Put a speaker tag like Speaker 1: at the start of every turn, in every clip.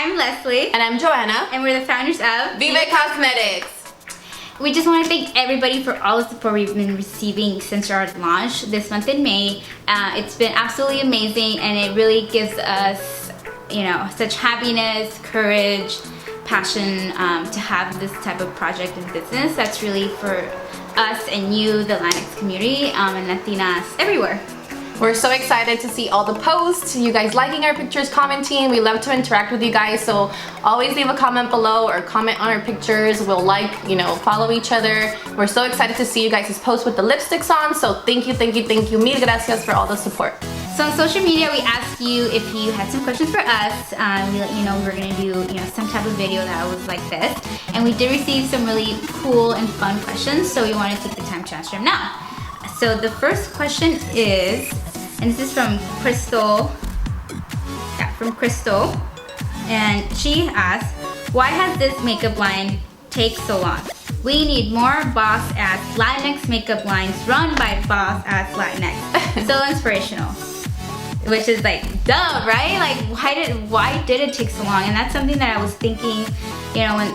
Speaker 1: I'm Leslie.
Speaker 2: And I'm Joanna.
Speaker 1: And we're the founders of
Speaker 2: Vive Cosmetics.
Speaker 1: We just want to thank everybody for all the support we've been receiving since our launch this month in May. It's been absolutely amazing, and it really gives us, such happiness, courage, passion to have this type of project and business that's really for us and you, the Latinx community, and Latinas everywhere.
Speaker 2: We're so excited to see all the posts, you guys liking our pictures, commenting. We love to interact with you guys, so always leave a comment below or comment on our pictures. We'll follow each other. We're so excited to see you guys' posts with the lipsticks on, so thank you. Mil gracias for all the support.
Speaker 1: So on social media, we asked you if you had some questions for us. We let you know we're gonna do some type of video that was like this, and we did receive some really cool and fun questions, so we want to take the time to answer them now. So the first question is, and this is from Crystal. Yeah, from Crystal, and she asks, "Why has this makeup line take so long? We need more boss-ass Latinx makeup lines run by boss-ass Latinx." So inspirational. Which is like, duh, right? Like, why did it take so long? And that's something that I was thinking, when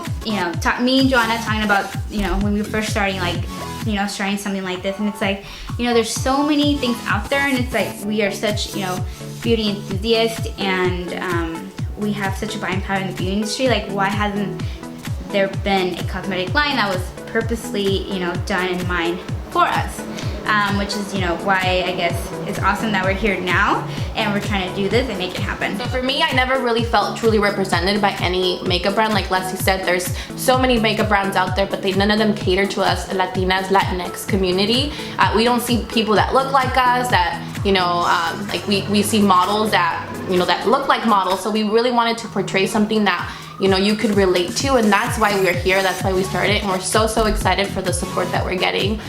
Speaker 1: me and Joanna talking about, when we were first starting, starting something like this. And it's like, there's so many things out there, and it's like we are such, beauty enthusiasts, and we have such a buying power in the beauty industry. Like, why hasn't there been a cosmetic line that was purposely, done in mind for us? Which is, why I guess it's awesome that we're here now and we're trying to do this and make it happen.
Speaker 2: So for me, I never really felt truly represented by any makeup brand. Like Leslie said, there's so many makeup brands out there, but none of them cater to us Latinas, Latinx community. We don't see people that look like us, that, we see models that, that look like models. So we really wanted to portray something that you could relate to, and that's why we're here. That's why we started, and we're so excited for the support that we're getting.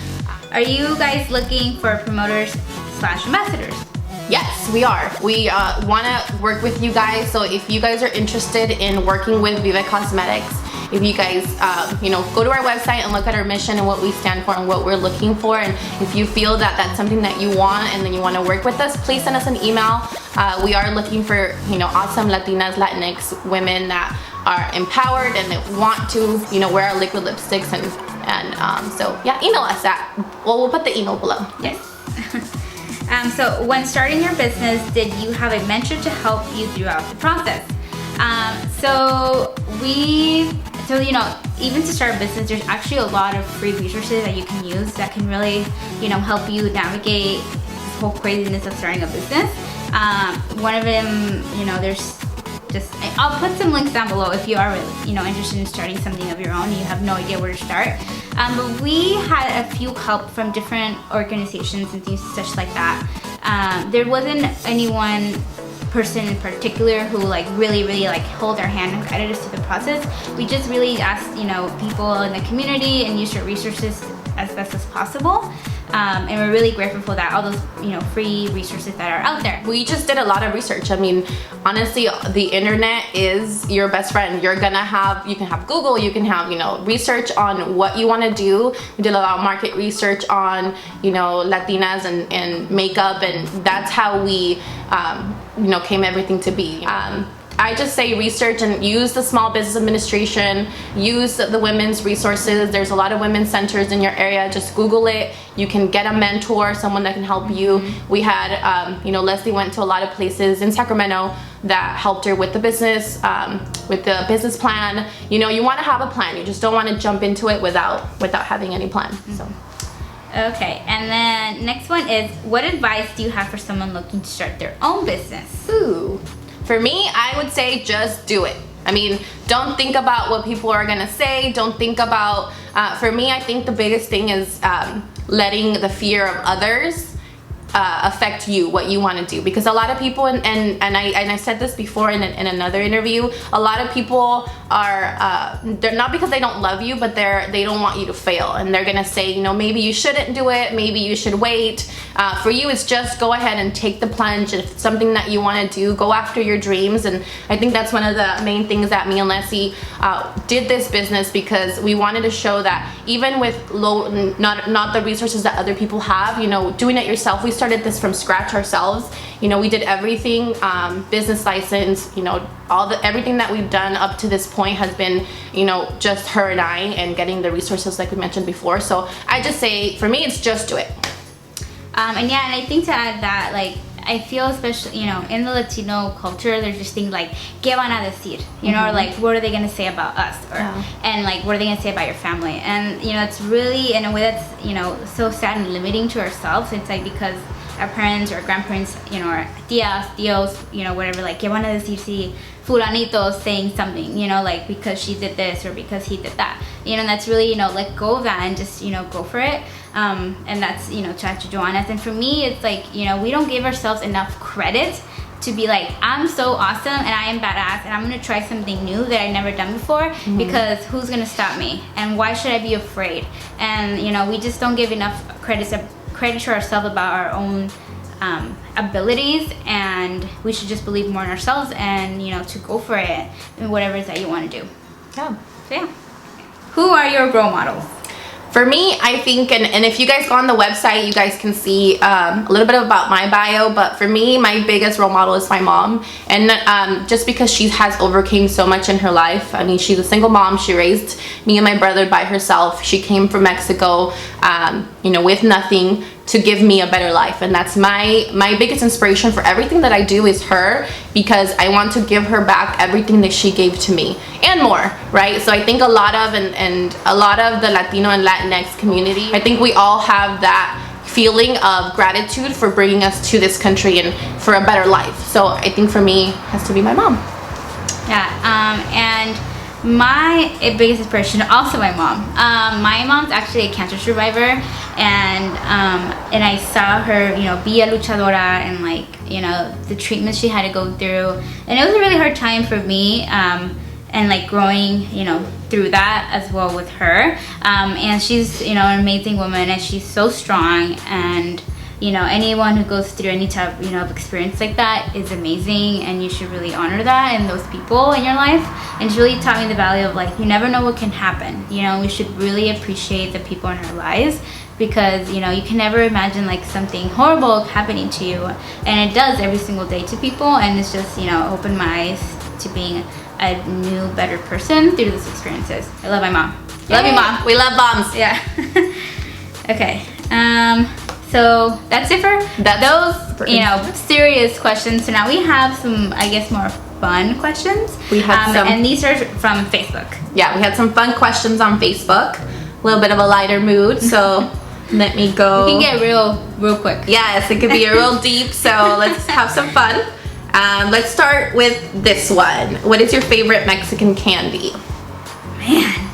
Speaker 1: Are you guys looking for promoters/ambassadors?
Speaker 2: Yes, we are. We want to work with you guys, so if you guys are interested in working with Vive Cosmetics, if you guys, go to our website and look at our mission and what we stand for and what we're looking for, and if you feel that that's something that you want and then you want to work with us, please send us an email. We are looking for, awesome Latinas, Latinx women that are empowered and that want to, wear our liquid lipsticks, and so yeah, email us we'll put the email below.
Speaker 1: Yes. So when starting your business, did you have a mentor to help you throughout the process? Even to start a business, there's actually a lot of free resources that you can use that can really, help you navigate this whole craziness of starting a business. One of them, I'll put some links down below if you are really, interested in starting something of your own and you have no idea where to start. But we had a few help from different organizations and things such like that. There wasn't any one person in particular who really hold our hand and guided us through the process. We just really asked, people in the community and used our resources as best as possible. And we're really grateful for that, all those free resources that are out there.
Speaker 2: We just did a lot of research. I mean, honestly, the internet is your best friend. You can have Google, you can have research on what you want to do. We did a lot of market research on Latinas and makeup, and that's how we came everything to be. I just say research and use the Small Business Administration, use the women's resources. There's a lot of women's centers in your area. Just Google it. You can get a mentor, someone that can help you. We had, Leslie went to a lot of places in Sacramento that helped her with the business, with the business plan. You want to have a plan. You just don't want to jump into it without having any plan. So.
Speaker 1: Okay, and then next one is, what advice do you have for someone looking to start their own business?
Speaker 2: Ooh. For me, I would say just do it. I mean, don't think about what people are gonna say. Don't think about, for me, I think the biggest thing is letting the fear of others affect you, what you want to do, because a lot of people, and I said this before in another interview, a lot of people are they're not because they don't love you, but they don't want you to fail, and they're gonna say, maybe you shouldn't do it, maybe you should wait. For you, it's just go ahead and take the plunge. If it's something that you want to do, go after your dreams. And I think that's one of the main things that me and Leslie did this business, because we wanted to show that even with not the resources that other people have, doing it yourself. We started this from scratch ourselves. We did everything, business license, everything that we've done up to this point has been, you know, just her and I, and getting the resources like we mentioned before. So I just say, for me, it's just do it.
Speaker 1: And yeah, and I think to add that, like, I feel especially, you know, in the Latino culture, there's just things like, ¿qué van a decir? You know, or like, what are they going to say about us? Or, and like, what are they going to say about your family? And, you know, it's really, in a way that's, you know, so sad and limiting to ourselves. It's like, because our parents or grandparents, you know, or tías, tíos, you know, whatever, like, ¿qué van a decir si fulanito is saying something, you know, like, because she did this or because he did that? You know, and that's really, you know, let go of that and just, you know, go for it. And that's, you know, to Joanna's. And for me, it's like, you know, we don't give ourselves enough credit to be like, I'm so awesome and I am badass and I'm gonna try something new that I've never done before, because who's gonna stop me? And why should I be afraid? And, you know, we just don't give enough credit to ourselves about our own abilities, and we should just believe more in ourselves and, you know, to go for it and whatever it is that you want to do.
Speaker 2: Yeah.
Speaker 1: So yeah. Who are your role models?
Speaker 2: For me, I think, and if you guys go on the website, you guys can see a little bit about my bio, but for me, my biggest role model is my mom. And just because she has overcame so much in her life. I mean, she's a single mom. She raised me and my brother by herself. She came from Mexico, you know, with nothing, to give me a better life. And that's my biggest inspiration for everything that I do is her, because I want to give her back everything that she gave to me and more, right? So I think a lot of and a lot of the Latino and Latinx community, I think we all have that feeling of gratitude for bringing us to this country and for a better life. So I think for me, it has to be my mom.
Speaker 1: Yeah, and my biggest inspiration, also my mom. My mom's actually a cancer survivor, and I saw her, you know, be a luchadora, and like, you know, the treatments she had to go through, and it was a really hard time for me, and like growing, you know, through that as well with her. And she's, you know, an amazing woman, and she's so strong, and you know, anyone who goes through any type, you know, of experience like that is amazing, and you should really honor that and those people in your life. And it's really taught me the value of, like, you never know what can happen. You know, we should really appreciate the people in our lives, because, you know, you can never imagine like something horrible happening to you, and it does every single day to people. And it's just, you know, opened my eyes to being a new, better person through those experiences. I love my mom.
Speaker 2: Yay. Love you, mom. We love moms.
Speaker 1: Yeah. Okay. So that's it for those, you know, serious questions. So now we have some, I guess, more fun questions.
Speaker 2: We had some,
Speaker 1: and these are from Facebook.
Speaker 2: Yeah, we had some fun questions on Facebook. A little bit of a lighter mood, so let me go.
Speaker 1: We can get real quick.
Speaker 2: Yes, it could be a real deep. So let's have some fun. Let's start with this one. What is your favorite Mexican candy?
Speaker 1: Man,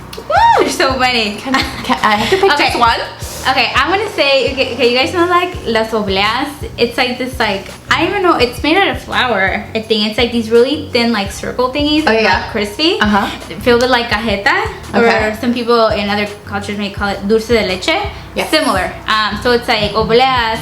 Speaker 1: there's so many.
Speaker 2: I have to pick just one.
Speaker 1: Okay, I'm gonna say, okay, you guys know like las obleas? It's like this, like, I don't even know, it's made out of flour, I think. It's like these really thin, like, circle thingies, like crispy, filled with like cajeta, or some people in other cultures may call it dulce de leche.
Speaker 2: Yes.
Speaker 1: Similar. So it's like obleas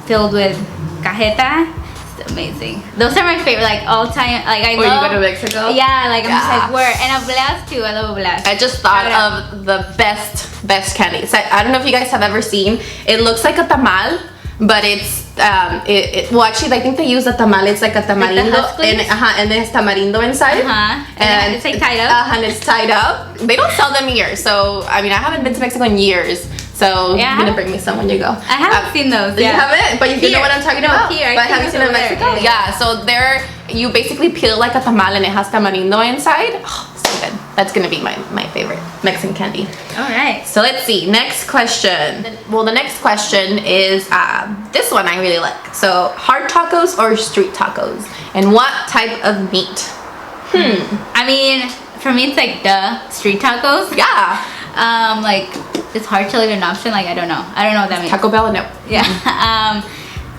Speaker 1: filled with cajeta. It's amazing. Those are my favorite, like, all time. Like, I love.
Speaker 2: You go to Mexico?
Speaker 1: Yeah, like, I'm just like, where? And obleas too. I love obleas.
Speaker 2: I just thought of the best candies. I don't know if you guys have ever seen. It looks like a tamal, but it's well, actually, I think they use a tamal. It's like a tamarindo, like and there's tamarindo inside.
Speaker 1: And it's like tied up.
Speaker 2: And it's tied up. They don't sell them here, so I mean, I haven't been to Mexico in years. So you're gonna bring me some when you go.
Speaker 1: I haven't seen those.
Speaker 2: You haven't, but you know what I'm talking about.
Speaker 1: Here,
Speaker 2: but I haven't seen it in Mexico. Yeah, so there you basically peel like a tamal and it has tamarindo inside. Oh, so good. That's gonna be my favorite Mexican candy.
Speaker 1: All right.
Speaker 2: So let's see. Next question. Well, the next question is this one I really like. So hard tacos or street tacos, and what type of meat?
Speaker 1: I mean, for me, it's like the street tacos.
Speaker 2: Yeah.
Speaker 1: Like, it's hard to leave an option. Like, I don't know what that means.
Speaker 2: Taco Bell, no.
Speaker 1: Yeah.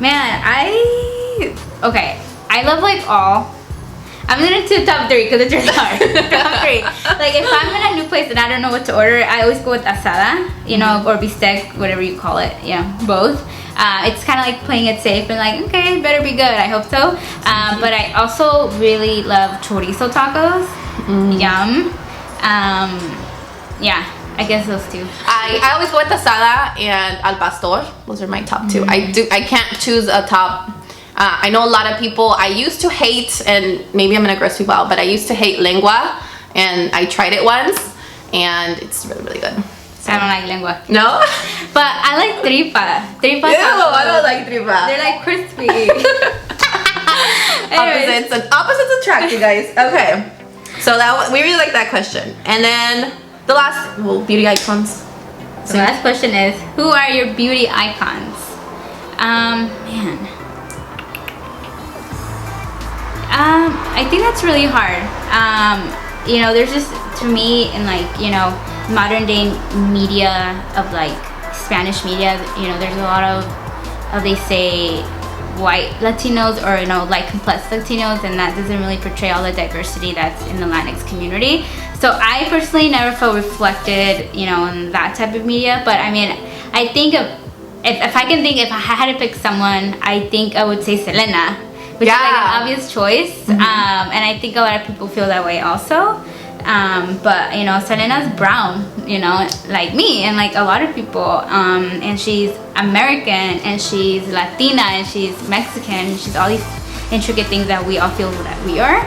Speaker 1: Man, okay. I love like all. I'm gonna do top 3 because it's really hard. Top 3. Like, if I'm in a new place and I don't know what to order, I always go with asada, you know, or bistec, whatever you call it. Yeah, both. It's kind of like playing it safe and like, okay, it better be good. I hope so. But I also really love chorizo tacos. Yum. Yeah. I guess those two.
Speaker 2: I always go with asada and al pastor. Those are my top 2. I can't choose a top I know a lot of people, I used to hate, and maybe I'm gonna gross people out, but I used to hate lengua, and I tried it once, and it's really, really good. So.
Speaker 1: I don't like lengua.
Speaker 2: No?
Speaker 1: But I like tripa. Tripa
Speaker 2: Ew, I don't like tripa.
Speaker 1: They're like crispy.
Speaker 2: Opposites attract, you guys. Okay. So we really like that question. And then the last, beauty icons.
Speaker 1: The last question is, who are your beauty icons? Man. I think that's really hard. You know, there's just, to me, in like, you know, modern day media of like Spanish media, you know, there's a lot of they say white Latinos, or you know, light complex Latinos, and that doesn't really portray all the diversity that's in the Latinx community. So I personally never felt reflected, you know, in that type of media. But I mean, I think if I can think, if I had to pick someone, I think I would say Selena, which is like an obvious choice. And I think a lot of people feel that way also. But you know, Selena's brown, you know, like me and like a lot of people, and she's American, and she's Latina, and she's Mexican, and she's all these intricate things that we all feel that we are.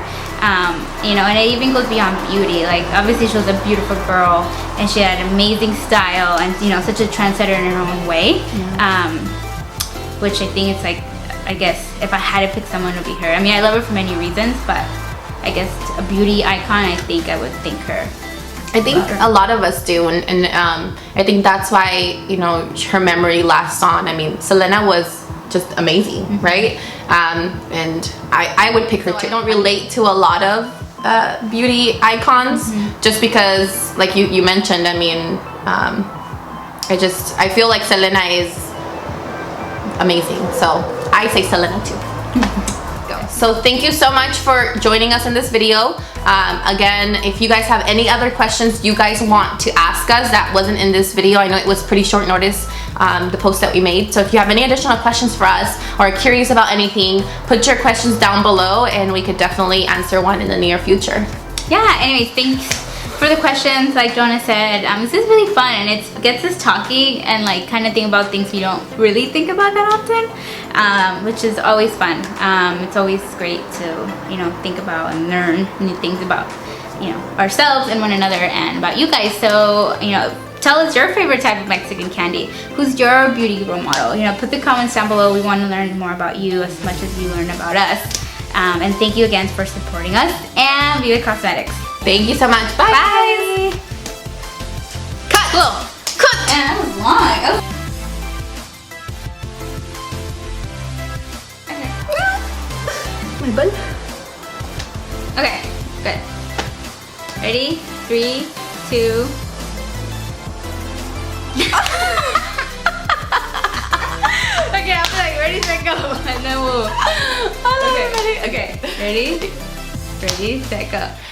Speaker 1: You know, and it even goes beyond beauty. Like obviously she was a beautiful girl, and she had amazing style, and you know, such a trendsetter in her own way. Which I think it's like, I guess if I had to pick someone, it would be her. I mean, I love her for many reasons, but I guess a beauty icon, I think I would think her.
Speaker 2: I think a lot of us do, and I think that's why, you know, her memory lasts on. I mean, Selena was just amazing, right? And I would pick her too. I don't relate to a lot of beauty icons, just because, like you mentioned, I mean, I feel like Selena is amazing, so I say Selena too. So thank you so much for joining us in this video. Again, if you guys have any other questions you guys want to ask us that wasn't in this video, I know it was pretty short notice, the post that we made. So if you have any additional questions for us or are curious about anything, put your questions down below and we could definitely answer one in the near future.
Speaker 1: Yeah, anyways, thanks for the questions. Like Jonah said, this is really fun, and it gets us talking and like kind of think about things we don't really think about that often, which is always fun. It's always great to, you know, think about and learn new things about, you know, ourselves and one another and about you guys. So, you know, tell us your favorite type of Mexican candy. Who's your beauty role model? You know, put the comments down below. We want to learn more about you as much as you learn about us. And thank you again for supporting us, and Vive Cosmetics.
Speaker 2: Thank you so much. Bye.
Speaker 1: Bye.
Speaker 2: Cut. Whoa. Cut.
Speaker 1: Man, that was long.
Speaker 2: My butt.
Speaker 1: Okay, good. Ready? 3, 2. Okay, I'll be like, ready, set, go, and then we'll. Okay. Ready? Ready, set, go.